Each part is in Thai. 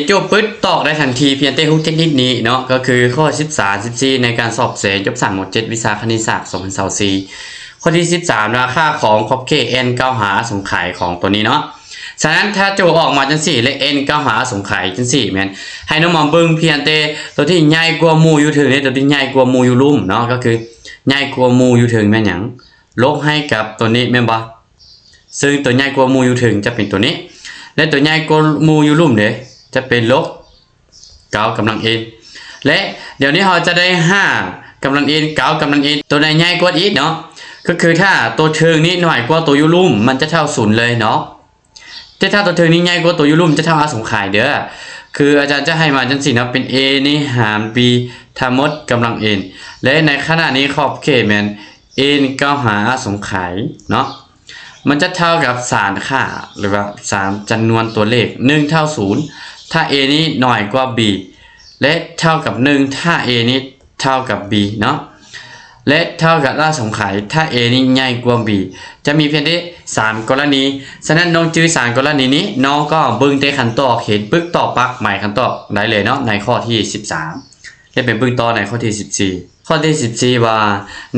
จบปึ๊ดตอกได้ทันทีเพียงแต่ฮุกเทคนิคนี้เนาะก็คือข้อ13 14ในการสอบเสจบ3หมวด7วิชาคณิตศาสตร์2024ข้อที่13ราคาของขอบเขต n เก้าหาสงไขยของตัวนี้เนาะฉะนั้นถ้าโจออกมาจังสี่และ n เก้าหาสงไขยจังสี่แม่นให้น้องมอมเบิ่งเพียงแต่ตัวที่ใหญ่กว่าหมู่อยู่ถึงเนี่ยตัวที่ใหญ่กว่าหมู่อยู่ลุ่มเนาะก็คือใหญ่กว่าหมู่อยู่ถึงแม่นหยังลบให้กับตัวนี้แม่นบ่ซึ่งตัวใหญ่กว่าหมู่อยู่ถึงจะเป็นตัวนี้และตัวใหญ่กว่าหมู่อยู่ลุ่มเด้จะเป็นลบ9กำลัง n และเดี๋ยวนี้เราจะได้5กำลัง n 9กำลัง n ตัวใดใหญ่กว่าอีกเนาะก็คือถ้าตัวเทิงนี้น้อยกว่าตัวอยู่ลุ่มมันจะเท่า0เลยเนาะแต่ถ้าตัวเทิงนี้ใหญ่กว่าตัวอยู่ลุ่มจะเท่าสงไขยเด้อคืออาจารย์จะให้มาจังซี่เนาะเป็น a นี่หาร b ทั้งหมดกำลัง n และในขณะนี้ขอบเขตแม่น n เก้าหาสงไขยเนาะมันจะเท่ากับสารค่าหรือว่าสารจำนวนตัวเลข1เท่า0ถ้า a นี้น้อยกว่า b และเท่ากับ1ถ้า a นี้เท่ากับ b เนาะและเท่ากับสงไขยถ้า a นี้ใหญ่กว่า b จะมีเพียงที่3กรณีฉะนั้นน้องจื้อ3กรณีนี้น้องก็เบิ่งแต่ขั้นตอนเห็นปึ๊กต่อปักหมายขั้นตอนได้เลยเนาะในข้อที่13และเป็นเบิ่งต่อในข้อที่14ข้อที่14ว่า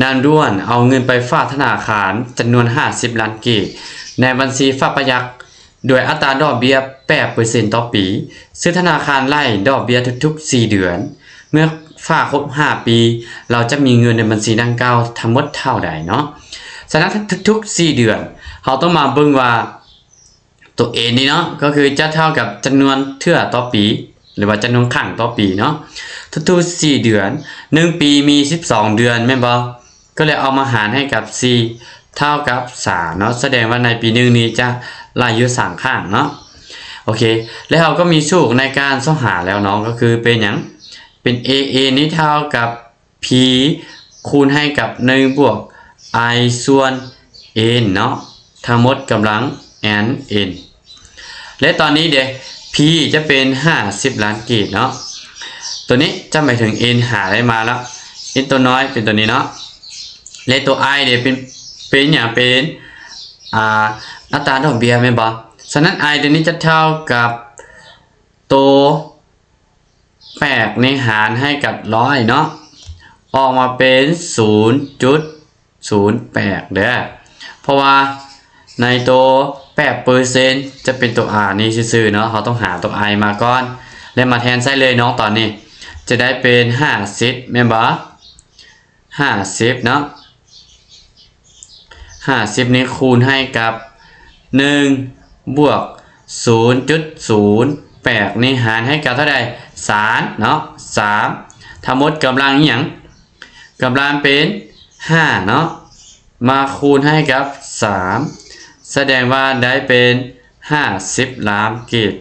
นางด้วนเอาเงินไปฝากธนาคารจำนวน50ล้านกีบในบัญชีฝากประหยัดโดยอัตราดอกเบี้ย 8% ต่อปีซึ่งธนาคารไล่ดอกเบี้ยทุกๆ4เดือนเมื่อฝากครบ5ปีเราจะมีเงินในบัญชีดังกล่าวทั้งหมดเท่าใดเนาะฉะนั้นทุกๆ4เดือนเราต้องมาเบิ่งว่าตัว a นี้เนาะก็คือจะเท่ากับจำนวนเทื่อต่อปีหรือว่าจำนวนครั้งต่อปีเนาะทุกๆ4เดือน1ปีมี12เดือนแม่นบ่ก็เลยเอามาหารให้กับ4เท่ากับ3เนาะแสดงว่าในปีนึงนี้จะไล่อยู่3ครั้งเนาะโอเคแล้วเราก็มีสูตรในการสหาแล้วเนาะก็คือเป็นหยังเป็น a นี้เท่ากับ p คูณให้กับ1บวก i ส่วน n เนาะทั้งหมดกำลัง n และตอนนี้เดี๋ยว p จะเป็น50ล้านกีบเนาะตัวนี้จะหมายถึง n หาได้มาแล้ว n ตัวน้อยเป็นตัวนี้เนาะและตัว i เดี๋ยวเป็นอย่างเป็นอัตราดอกเบี้ยแม่นบ่ฉะนั้น i ตัวนี้จะเท่ากับตัว8ในหารให้กับ100เนาะออกมาเป็น 0.08 เด้อเพราะว่าในตัว 8% จะเป็นตัว r นี่ซื่อๆเนาะเขาต้องหาตัว i มาก่อนแล้วมาแทนใส่เลยน้องตอนนี้จะได้เป็น50แม่นบ่50เนาะ50นี้คูณให้กับ1บวก 0.08 นี่หารให้กับเท่าใด3เนาะ3ทั้งหมดกำลังหยังกำลังเป็น5เนาะมาคูณให้กับ3แสดงว่าได้เป็น50ล้านกีบ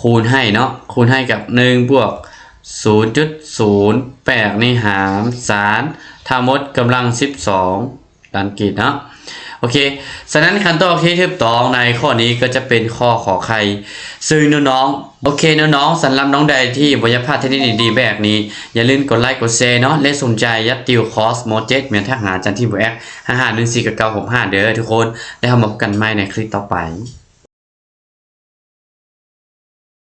คูณให้เนาะคูณให้กับ1บวก 0.08 นี่หาร3ทั้งหมดกำลัง12ล้านกีบเนาะโอเคฉะนั้นขั้นตอนที่ถูกต้องในข้อนี้ก็จะเป็นข้อขอไข่ซึ่งน้องๆโอเคน้องๆสำหรับน้องใดที่บ่อยากพลาดเทคนิคดีๆแบบนี้อย่าลืมกดไลค์กดแชร์เนาะและสนใจยัดติวคอร์สโมเจ็ตเหมือนทหารจันที่บุแอก5514 กับ965เด้อทุกคนแล้วเรามาพบกันใหม่ในคลิปต่อไป